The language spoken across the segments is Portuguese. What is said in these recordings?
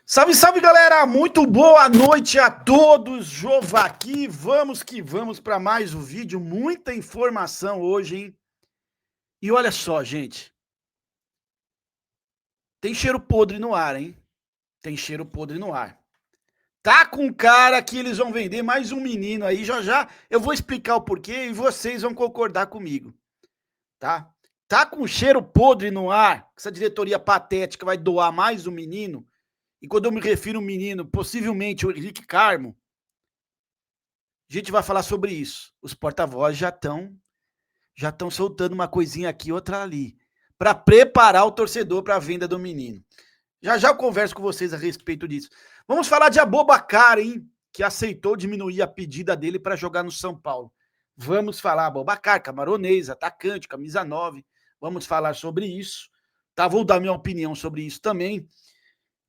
Salve, salve, galera! Muito boa noite a todos. Jova aqui. Vamos que vamos para mais um vídeo. Muita informação hoje, hein? E olha só, gente. Tem cheiro podre no ar, hein? Tem cheiro podre no ar. Tá com cara que eles vão vender mais um menino aí. Já já eu vou explicar o porquê e vocês vão concordar comigo, tá? Tá com cheiro podre no ar. Essa diretoria patética vai doar mais um menino. E quando eu me refiro a um menino, possivelmente o Henrique Carmo, a gente vai falar sobre isso. Os porta-vozes já estão soltando uma coisinha aqui, outra ali, para preparar o torcedor para a venda do menino. Já já eu converso com vocês a respeito disso. Vamos falar de Aboubakar, hein? Que aceitou diminuir a pedida dele para jogar no São Paulo. Vamos falar, Aboubakar, camaronês, atacante, camisa 9. Vamos falar sobre isso. Tá? Vou dar minha opinião sobre isso também.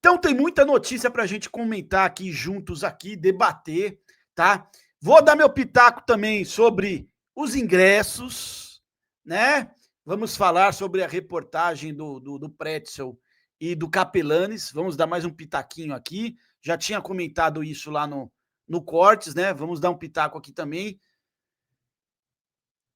Então tem muita notícia para a gente comentar aqui juntos, aqui, debater, tá? Vou dar meu pitaco também sobre os ingressos, né? Vamos falar sobre a reportagem do Pretzel e do Capelanes. Vamos dar mais um pitaquinho aqui. Já tinha comentado isso lá no Cortes, né? Vamos dar um pitaco aqui também.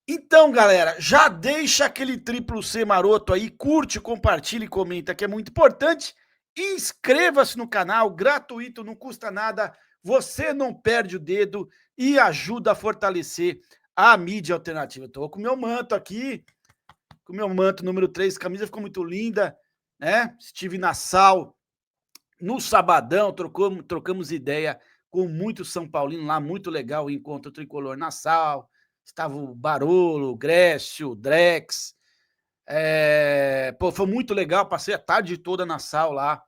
Então, galera, já deixa aquele triplo C maroto aí, curte, compartilha e comenta, que é muito importante. Inscreva-se no canal, gratuito, não custa nada, você não perde o dedo e ajuda a fortalecer a mídia alternativa. Estou com o meu manto aqui, com o meu manto número 3, a camisa ficou muito linda, né? Estive na Sal no sabadão, trocamos ideia com muitos São Paulinos lá, muito legal o encontro tricolor na Sal. Estava o Barolo, o Grécio, o Drex. Foi muito legal, passei a tarde toda na Sal lá,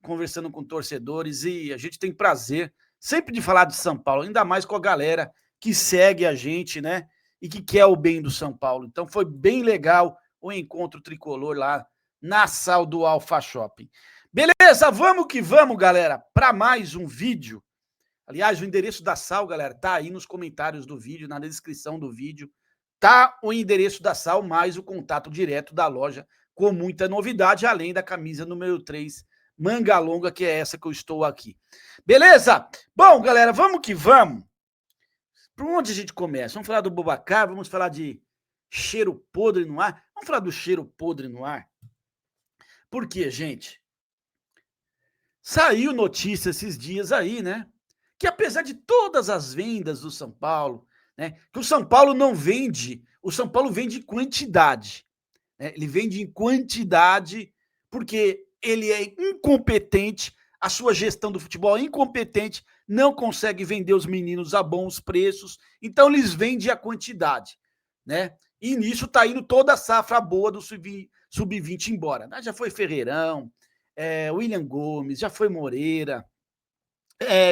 conversando com torcedores, e a gente tem prazer sempre de falar de São Paulo, ainda mais com a galera que segue a gente, né? E que quer o bem do São Paulo. Então foi bem legal o encontro tricolor lá na Sal do Alfa Shopping. Beleza, vamos que vamos, galera, para mais um vídeo. Aliás, o endereço da Sal, galera, tá aí nos comentários do vídeo, na descrição do vídeo. Tá o endereço da Sal, mais o contato direto da loja, com muita novidade, além da camisa número 3, manga longa, que é essa que eu estou aqui. Beleza? Bom, galera, vamos que vamos. Por onde a gente começa? Vamos falar do Aboubakar, vamos falar de cheiro podre no ar. Vamos falar do cheiro podre no ar? Por quê, gente? Saiu notícia esses dias aí, né? Que apesar de todas as vendas do São Paulo, né? Que o São Paulo não vende, o São Paulo vende em quantidade. Né? Ele vende em quantidade porque ele é incompetente, a sua gestão do futebol é incompetente, não consegue vender os meninos a bons preços, então eles vendem a quantidade, né? E nisso tá indo toda a safra boa do sub-20 embora. Já foi Ferreirão, William Gomes, já foi Moreira,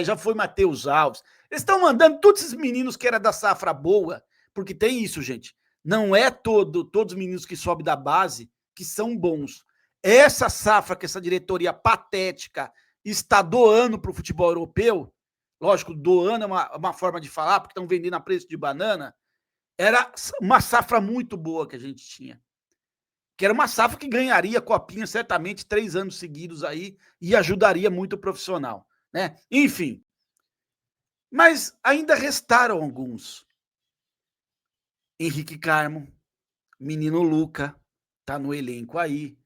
já foi Matheus Alves. Eles estão mandando todos esses meninos que era da safra boa, porque tem isso, gente. Não é todos os meninos que sobem da base que são bons. Essa safra que essa diretoria patética está doando para o futebol europeu, lógico, doando é uma forma de falar, porque estão vendendo a preço de banana, era uma safra muito boa que a gente tinha. Que era uma safra que ganharia copinha certamente 3 anos seguidos aí e ajudaria muito o profissional, né? Enfim, mas ainda restaram alguns. Henrique Carmo, menino Luca, tá no elenco aí.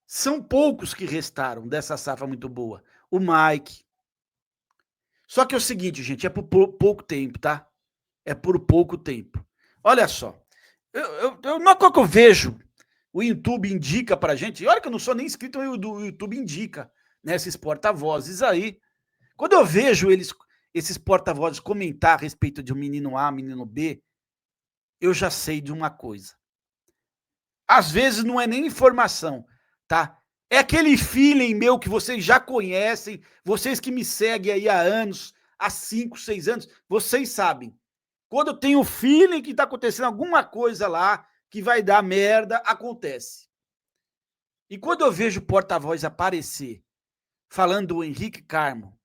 São poucos que restaram dessa safra muito boa. O Mike. Só que é o seguinte, gente, é por pouco tempo, tá? É por pouco tempo. Olha só, não é que eu vejo, o YouTube indica pra gente, e olha que eu não sou nem inscrito, o YouTube indica, né, esses porta-vozes aí. Quando eu vejo esses porta-vozes comentar a respeito de um menino A, menino B, eu já sei de uma coisa. Às vezes não é nem informação, tá? É aquele feeling meu que vocês já conhecem, vocês que me seguem aí há anos, há 5, 6 anos, vocês sabem. Quando eu tenho feeling que tá acontecendo alguma coisa lá, que vai dar merda, acontece. E quando eu vejo o porta-voz aparecer, falando do Henrique Carmo,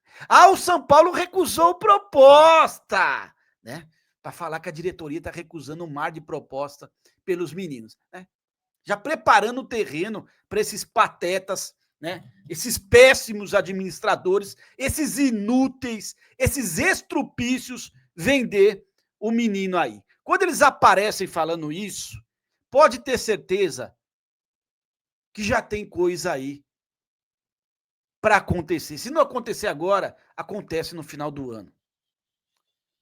o São Paulo recusou proposta, né? Para falar que a diretoria está recusando um mar de proposta pelos meninos, né? Já preparando o terreno para esses patetas né? Esses péssimos administradores, esses inúteis, esses estrupícios, vender o menino aí. Quando eles aparecem falando isso, pode ter certeza que já tem coisa aí para acontecer. Se não acontecer agora, acontece no final do ano.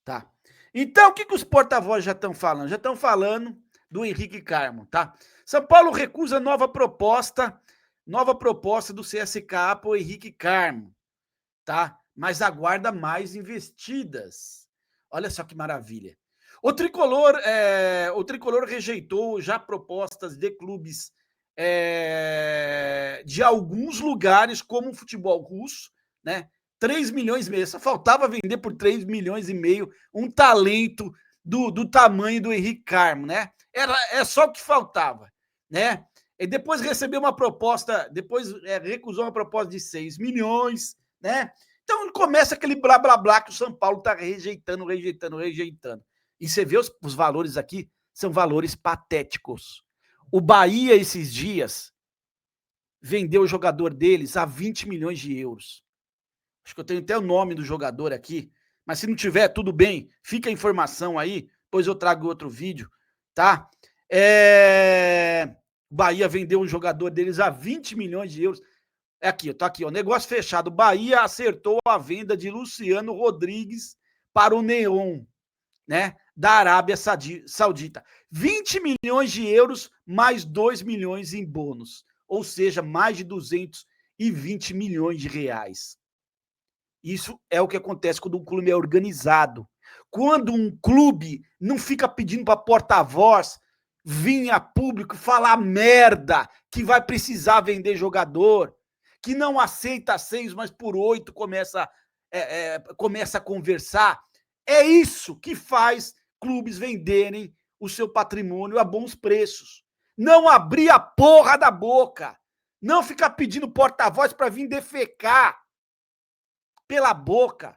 Tá? Então, o que os porta-vozes já estão falando? Já estão falando do Henrique Carmo, tá? São Paulo recusa nova proposta do CSKA para o Henrique Carmo, tá? Mas aguarda mais investidas. Olha só que maravilha. O Tricolor rejeitou já propostas de clubes de alguns lugares, como o futebol russo, né? 3 milhões e meio. Só faltava vender por 3 milhões e meio um talento do tamanho do Henrique Carmo, né? É só o que faltava, né? E depois recebeu uma proposta, recusou uma proposta de 6 milhões, né? Então começa aquele blá blá blá que o São Paulo está rejeitando. E você vê os valores aqui, são valores patéticos. O Bahia, esses dias, vendeu o jogador deles a 20 milhões de euros. Acho que eu tenho até o nome do jogador aqui, mas se não tiver, tudo bem, fica a informação aí, depois eu trago outro vídeo, tá? O Bahia vendeu um jogador deles a 20 milhões de euros. Aqui, tá aqui, ó, negócio fechado. O Bahia acertou a venda de Luciano Rodrigues para o Neon, né, da Arábia Saudita. 20 milhões de euros mais 2 milhões em bônus, ou seja, mais de 220 milhões de reais. Isso é o que acontece quando um clube é organizado. Quando um clube não fica pedindo para porta-voz vir a público falar merda que vai precisar vender jogador, que não aceita 6, mas por 8 começa a conversar. É isso que faz clubes venderem o seu patrimônio a bons preços. Não abrir a porra da boca. Não ficar pedindo porta-voz para vir defecar pela boca.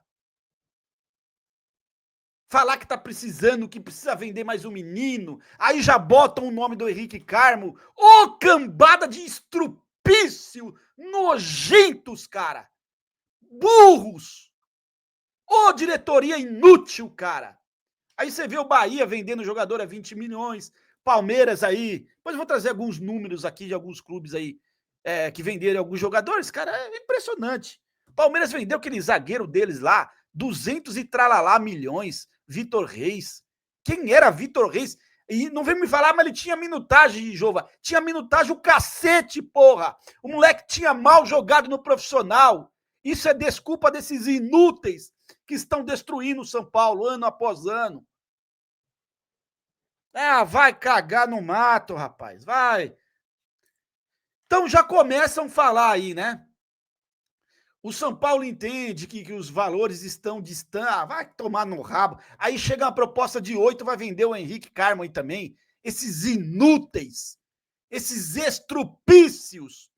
Falar que tá precisando, que precisa vender mais um menino. Aí já botam o nome do Henrique Carmo. Ô, cambada de estrupício, nojentos, cara. Burros. Ô, diretoria inútil, cara. Aí você vê o Bahia vendendo jogador a 20 milhões. Palmeiras aí. Depois eu vou trazer alguns números aqui de alguns clubes aí que venderam alguns jogadores. Cara, é impressionante. Palmeiras vendeu aquele zagueiro deles lá, 200 e tralalá milhões, Vitor Reis. Quem era Vitor Reis? E não vem me falar, mas ele tinha minutagem, Jova. Tinha minutagem o cacete, porra. O moleque tinha mal jogado no profissional. Isso é desculpa desses inúteis que estão destruindo o São Paulo ano após ano. Vai cagar no mato, rapaz, vai. Então já começam a falar aí, né? O São Paulo entende que os valores estão distantes. Vai tomar no rabo. Aí chega uma proposta de 8, vai vender o Henrique Carmo aí também. Esses inúteis, esses estrupícios.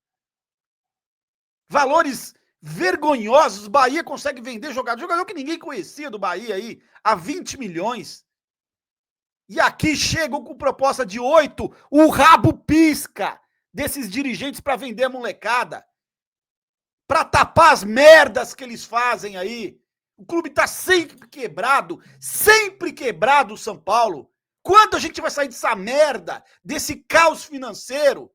Valores vergonhosos. Bahia consegue vender jogador que ninguém conhecia do Bahia aí, a 20 milhões. E aqui chegam com proposta de 8, o rabo pisca desses dirigentes para vender a molecada. Para tapar as merdas que eles fazem aí. O clube tá sempre quebrado o São Paulo. Quando a gente vai sair dessa merda, desse caos financeiro?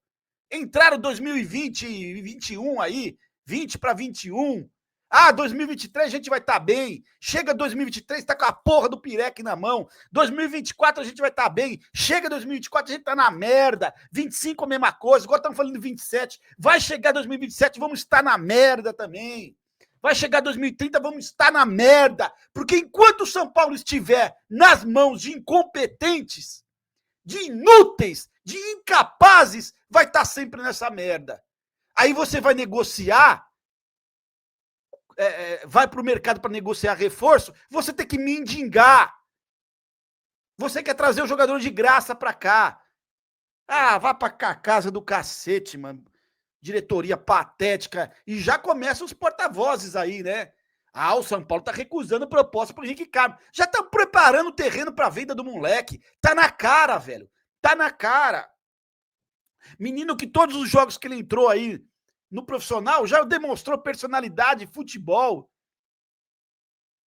Entraram 2020 e 2021 aí, 20 para 21. 2023 a gente vai estar bem. Chega 2023, tá com a porra do pireque na mão. 2024 a gente vai estar bem. Chega 2024, a gente tá na merda. 25 a mesma coisa. Agora estamos falando de 27. Vai chegar 2027, vamos estar na merda também. Vai chegar 2030, vamos estar na merda. Porque enquanto o São Paulo estiver nas mãos de incompetentes, de inúteis, de incapazes, vai estar sempre nessa merda. Aí você vai negociar, vai para o mercado para negociar reforço, você tem que mendigar. Você quer trazer o jogador de graça para cá. Vá para a casa do cacete, mano. Diretoria patética. E já começam os porta-vozes aí, né? O São Paulo tá recusando proposta pro Henrique Carmo. Já estão preparando o terreno para venda do moleque. Tá na cara, velho. Tá na cara. Menino que todos os jogos que ele entrou aí no profissional, já demonstrou personalidade, futebol.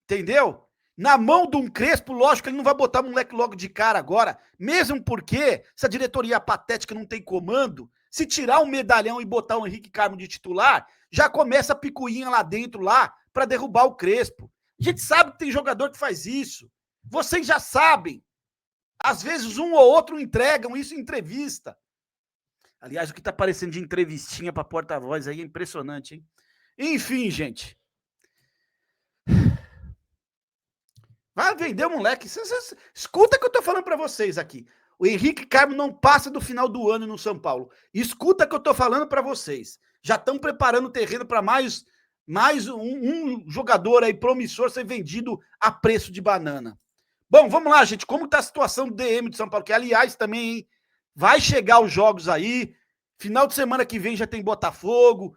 Entendeu? Na mão de um Crespo, lógico, ele não vai botar o moleque logo de cara agora, mesmo porque essa diretoria patética não tem comando. Se tirar um medalhão e botar o Henrique Carmo de titular, já começa a picuinha lá dentro, lá, para derrubar o Crespo. A gente sabe que tem jogador que faz isso. Vocês já sabem. Às vezes um ou outro entregam isso em entrevista. Aliás, o que tá aparecendo de entrevistinha para porta-voz aí é impressionante, hein? Enfim, gente. Vai vender o moleque. Escuta o que eu tô falando para vocês aqui. O Henrique Carmo não passa do final do ano no São Paulo. Escuta o que eu tô falando para vocês. Já estão preparando o terreno para mais um jogador aí promissor ser vendido a preço de banana. Bom, vamos lá, gente. Como tá a situação do DM de São Paulo? Que, aliás, também, hein, vai chegar os jogos aí. Final de semana que vem já tem Botafogo.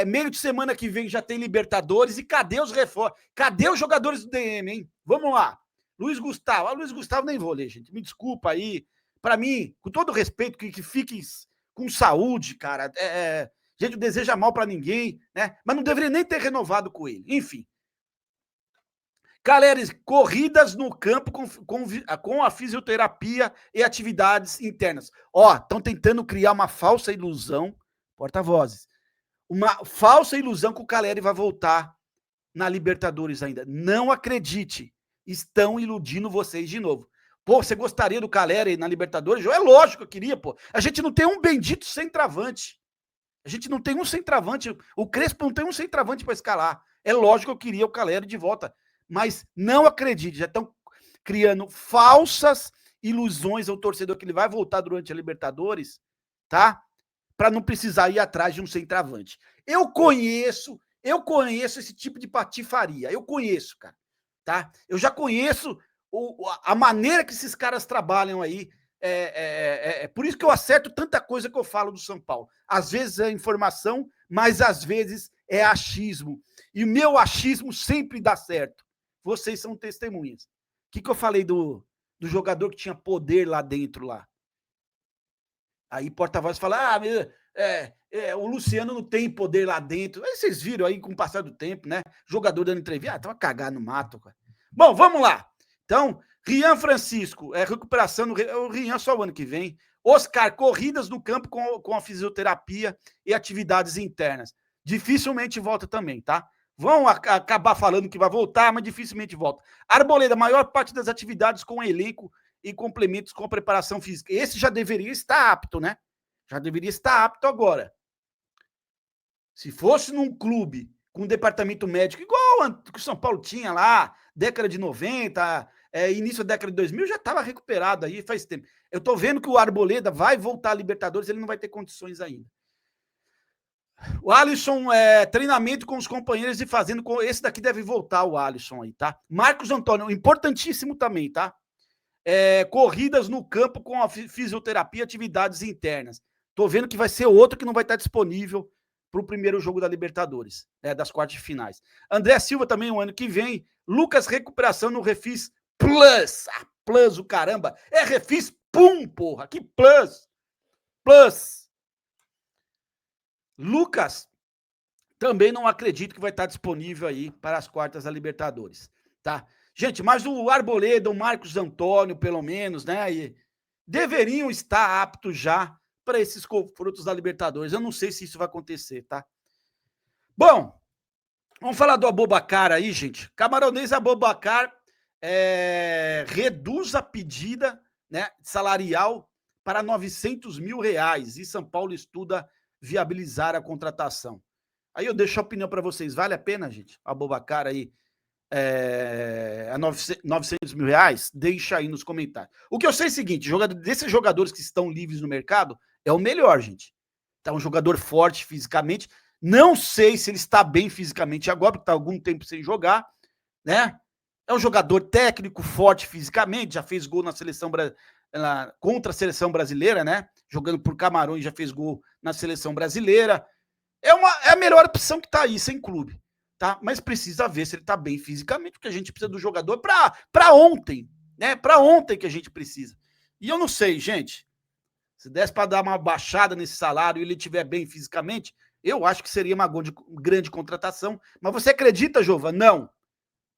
Meio de semana que vem já tem Libertadores. E cadê os reforços? Cadê os jogadores do DM, hein? Vamos lá. Luiz Gustavo. Luiz Gustavo nem vou ler, gente. Me desculpa aí. Para mim, com todo respeito, que fique com saúde, cara. Gente, não deseja mal para ninguém, né? Mas não deveria nem ter renovado com ele. Enfim. Galera, corridas no campo com a fisioterapia e atividades internas. Ó, estão tentando criar uma falsa ilusão, porta-vozes, uma falsa ilusão que o Caleri vai voltar na Libertadores ainda. Não acredite, estão iludindo vocês de novo. Pô, você gostaria do Caleri na Libertadores? É lógico que eu queria, pô. A gente não tem um bendito centroavante. A gente não tem um centroavante. O Crespo não tem um centroavante para escalar. É lógico que eu queria o Caleri de volta. Mas não acredite, já estão criando falsas ilusões ao torcedor que ele vai voltar durante a Libertadores, tá? Para não precisar ir atrás de um centroavante. Eu conheço esse tipo de patifaria. Eu conheço, cara, tá? Eu já conheço a maneira que esses caras trabalham aí. Por isso que eu acerto tanta coisa que eu falo do São Paulo. Às vezes é informação, mas às vezes é achismo. E o meu achismo sempre dá certo. Vocês são testemunhas. O que eu falei do jogador que tinha poder lá dentro lá? Aí porta-voz fala, o Luciano não tem poder lá dentro. Aí vocês viram aí com o passar do tempo, né? Jogador dando entrevista, tava cagado no mato, cara. Bom, vamos lá. Então, Rian Francisco, recuperação, o Rian só o ano que vem. Oscar, corridas no campo com a fisioterapia e atividades internas. Dificilmente volta também, tá? Vão acabar falando que vai voltar, mas dificilmente volta. Arboleda, maior parte das atividades com elenco e complementos com preparação física. Esse já deveria estar apto, né? Já deveria estar apto agora. Se fosse num clube com um departamento médico, igual que o São Paulo tinha lá, década de 90, início da década de 2000, já estava recuperado aí faz tempo. Eu tô vendo que o Arboleda vai voltar a Libertadores, ele não vai ter condições ainda. O Alisson, treinamento com os companheiros e fazendo com... Esse daqui deve voltar, o Alisson aí, tá? Marcos Antônio, importantíssimo também, tá? Corridas no campo com a fisioterapia e atividades internas. Tô vendo que vai ser outro que não vai estar disponível para o primeiro jogo da Libertadores, das quartas de finais. André Silva também, o ano que vem. Lucas, recuperação no Refis Plus. Plus, o caramba. Refis Pum, porra. Que Plus. Plus. Lucas, também não acredito que vai estar disponível aí para as quartas da Libertadores, tá? Gente, mas o Arboleda, o Marcos Antônio, pelo menos, né, deveriam estar aptos já para esses confrontos da Libertadores. Eu não sei se isso vai acontecer, tá? Bom, vamos falar do Aboubakar aí, gente. Camaronês Aboubakar reduz a pedida, né, salarial para R$900 mil e São Paulo estuda viabilizar a contratação. Aí eu deixo a opinião para vocês. Vale a pena, gente? Aboubakar aí a R$900 mil? Deixa aí nos comentários. O que eu sei é o seguinte, desses jogadores que estão livres no mercado, é o melhor, gente. Tá um jogador forte fisicamente. Não sei se ele está bem fisicamente agora, porque está algum tempo sem jogar, né? É um jogador técnico, forte fisicamente, já fez gol na seleção contra a seleção brasileira, né? Jogando por Camarões, já fez gol na seleção brasileira. É a melhor opção que tá aí, sem clube, tá? Mas precisa ver se ele tá bem fisicamente, porque a gente precisa do jogador para ontem, né? Para ontem que a gente precisa. E eu não sei, gente, se desse para dar uma baixada nesse salário e ele estiver bem fisicamente, Eu acho que seria uma grande contratação. Mas você acredita, Jova? Não.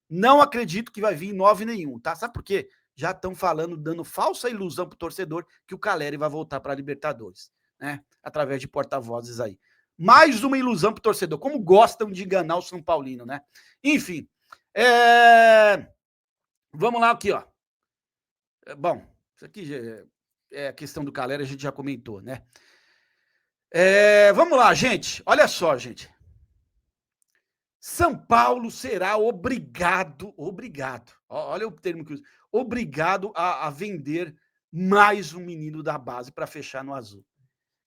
Não acredito que vai vir 9 nenhum, tá? Sabe por quê? Já estão falando, dando falsa ilusão pro torcedor que o Caleri vai voltar para a Libertadores, né? Através de porta-vozes aí. Mais uma ilusão pro torcedor. Como gostam de enganar o São Paulino, né? Enfim. Vamos lá aqui, ó. Bom, isso aqui é a questão do Caleri, a gente já comentou, né? Vamos lá, gente. Olha só, gente. São Paulo será obrigado, olha o termo que eu uso, obrigado a vender mais um menino da base para fechar no azul.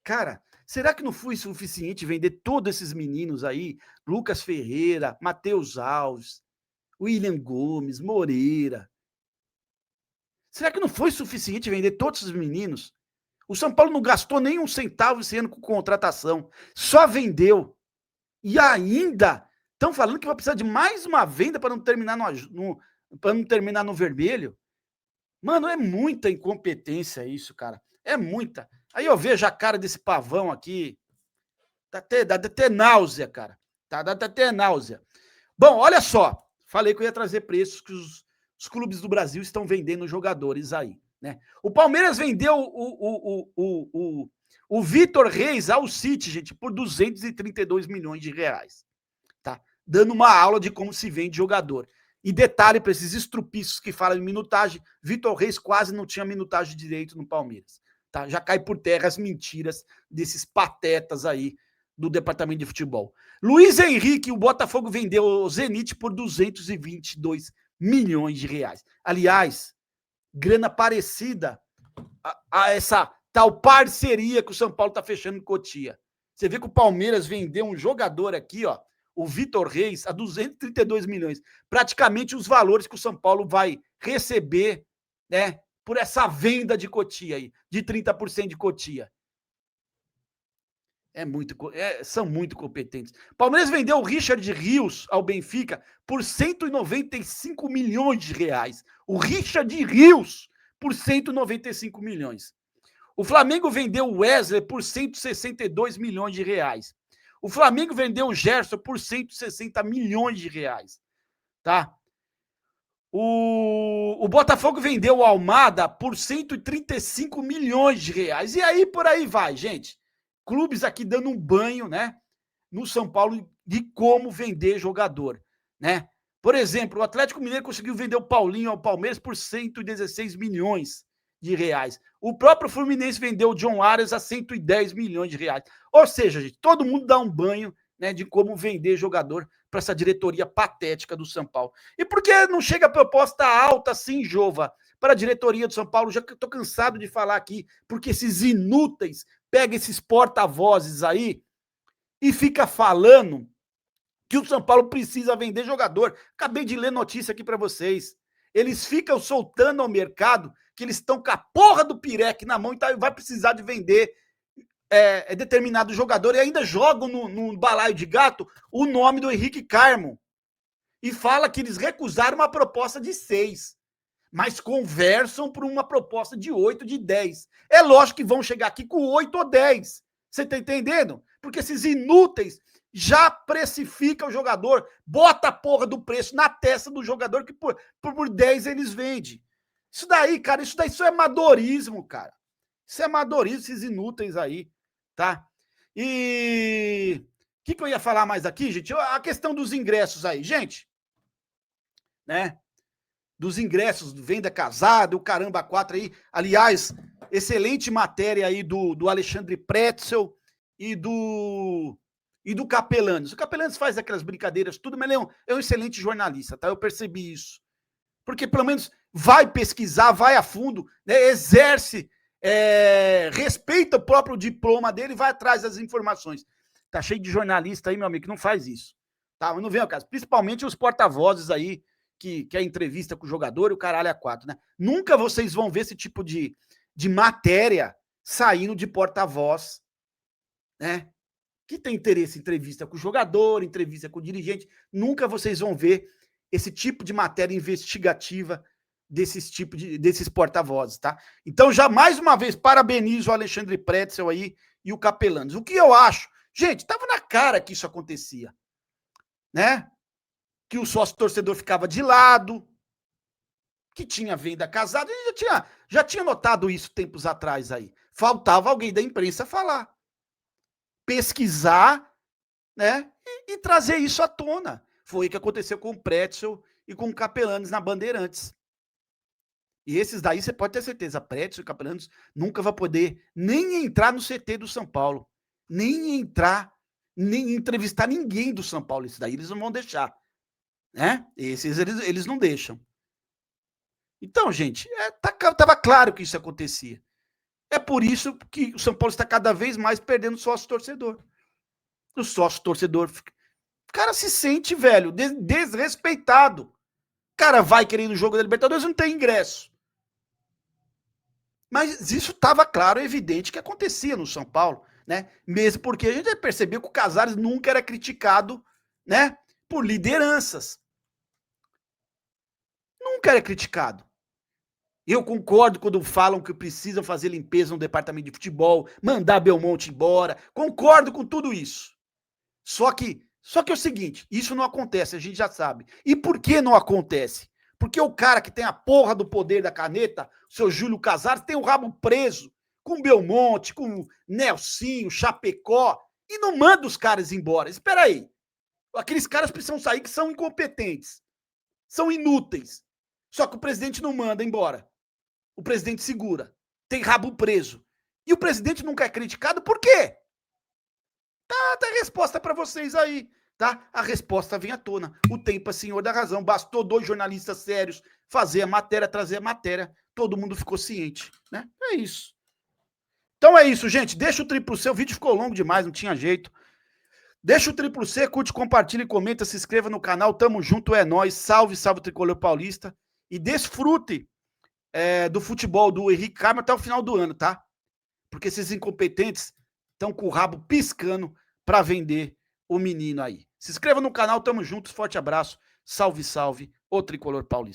Cara, será que não foi suficiente vender todos esses meninos aí? Lucas Ferreira, Matheus Alves, William Gomes, Moreira. Será que não foi suficiente vender todos esses meninos? O São Paulo não gastou nem um centavo esse ano com contratação, só vendeu. E ainda estão falando que vai precisar de mais uma venda para não terminar para não terminar no vermelho. Mano, é muita incompetência isso, cara. É muita. Aí eu vejo a cara desse pavão aqui. Dá até náusea, cara. Dá até náusea. Bom, olha só. Falei que eu ia trazer preços que os clubes do Brasil estão vendendo jogadores aí, né? O Palmeiras vendeu o Vitor Reis ao City, gente, por 232 milhões de reais. Tá? Dando uma aula de como se vende jogador. E detalhe para esses estrupiços que falam em minutagem, Vitor Reis quase não tinha minutagem direito no Palmeiras. Tá? Já cai por terra as mentiras desses patetas aí do departamento de futebol. Luiz Henrique, o Botafogo vendeu o Zenit por 222 milhões de reais. Aliás, grana parecida a essa tal parceria que o São Paulo está fechando com Cotia. Você vê que o Palmeiras vendeu um jogador aqui, ó, o Vitor Reis, a 232 milhões. Praticamente os valores que o São Paulo vai receber, né, por essa venda de Cotia aí, de 30% de Cotia. São muito competentes. Palmeiras vendeu o Richard Rios ao Benfica por 195 milhões de reais. O Richard Rios por 195 milhões. O Flamengo vendeu o Wesley por 162 milhões de reais. O Flamengo vendeu o Gerson por 160 milhões de reais. Tá? O Botafogo vendeu o Almada por 135 milhões de reais. E aí, por aí vai, gente. Clubes aqui dando um banho, né, no São Paulo de como vender jogador, né? Por exemplo, o Atlético Mineiro conseguiu vender o Paulinho ao Palmeiras por 116 milhões de reais. O próprio Fluminense vendeu o John Arias a 110 milhões de reais. Ou seja, gente, todo mundo dá um banho, né, de como vender jogador para essa diretoria patética do São Paulo. E por que não chega a proposta alta assim, Jova, para a diretoria do São Paulo? Já que eu estou cansado de falar aqui, porque esses inúteis pega esses porta-vozes aí e fica falando que o São Paulo precisa vender jogador. Acabei de ler notícia aqui para vocês. Eles ficam soltando ao mercado que eles estão com a porra do Pirec na mão e vai precisar de vender determinado jogador e ainda jogam no balaio de gato o nome do Henrique Carmo. E fala que eles recusaram uma proposta de 6. Mas conversam por uma proposta de 8, de 10. É lógico que vão chegar aqui com 8 ou 10. Você tá entendendo? Porque esses inúteis já precificam o jogador, bota a porra do preço na testa do jogador que por 10 eles vendem. Isso daí, cara, isso é amadorismo, cara. Isso é amadorismo, esses inúteis aí, tá? E o que eu ia falar mais aqui, gente? A questão dos ingressos aí, gente, né? Dos ingressos, venda casada, o caramba 4 aí. Aliás, excelente matéria aí do Alexandre Pretzel e do Capelanes. O Capelanes faz aquelas brincadeiras, tudo, mas ele é um excelente jornalista, tá? Eu percebi isso. Porque pelo menos vai pesquisar, vai a fundo, né? Exerce, respeita o próprio diploma dele e vai atrás das informações. Tá cheio de jornalista aí, meu amigo, que não faz isso. Tá? Não vem ao caso. Principalmente os porta-vozes aí, que é entrevista com o jogador e o caralho é 4, né? Nunca vocês vão ver esse tipo de matéria saindo de porta-voz, né? Que tem interesse em entrevista com o jogador, entrevista com o dirigente. Nunca vocês vão ver esse tipo de matéria investigativa desses porta-vozes, tá? Então, já mais uma vez, parabenizo o Alexandre Pretzel aí e o Capelanes. O que eu acho? Gente, tava na cara que isso acontecia, né? Que o sócio torcedor ficava de lado, que tinha venda casada, a gente já tinha notado isso tempos atrás aí. Faltava alguém da imprensa falar, pesquisar, né? E trazer isso à tona. Foi o que aconteceu com o Pretzel e com o Capelanes na Bandeirantes. E esses daí você pode ter certeza, Pretzel e Capelanes nunca vai poder nem entrar no CT do São Paulo, nem entrar, nem entrevistar ninguém do São Paulo. Esses daí eles não vão deixar, né? Esses eles não deixam. Então, gente, tava claro que isso acontecia. É por isso que o São Paulo está cada vez mais perdendo sócio-torcedor. O sócio-torcedor, o cara se sente, velho, desrespeitado. O cara vai querendo o jogo da Libertadores, não tem ingresso. Mas isso estava claro, evidente que acontecia no São Paulo, né? Mesmo porque a gente percebeu que o Casares nunca era criticado, né? Por lideranças. Nunca era criticado. Eu concordo quando falam que precisam fazer limpeza no departamento de futebol, mandar Belmonte embora. Concordo com tudo isso. Só que é o seguinte, isso não acontece, a gente já sabe. E por que não acontece? Porque o cara que tem a porra do poder da caneta, o seu Júlio Casares, tem o rabo preso com Belmonte, com Nelsinho, Chapecó, e não manda os caras embora. Espera aí. Aqueles caras precisam sair que são incompetentes, são inúteis. Só que o presidente não manda embora. O presidente segura, tem rabo preso. E o presidente nunca é criticado, por quê? Tá a resposta para vocês aí, tá? A resposta vem à tona. O tempo é senhor da razão. Bastou 2 jornalistas sérios fazer a matéria, trazer a matéria. Todo mundo ficou ciente, né? É isso. Então é isso, gente. Deixa o triplo C. O vídeo ficou longo demais, não tinha jeito. Deixa o triplo C, curte, compartilha, comenta, se inscreva no canal. Tamo junto, é nóis. Salve, salve o Tricolor Paulista. E desfrute do futebol do Henrique Carmo até o final do ano, tá? Porque esses incompetentes estão com o rabo piscando para vender o menino aí. Se inscreva no canal, tamo juntos, forte abraço, salve, salve, o Tricolor Paulista.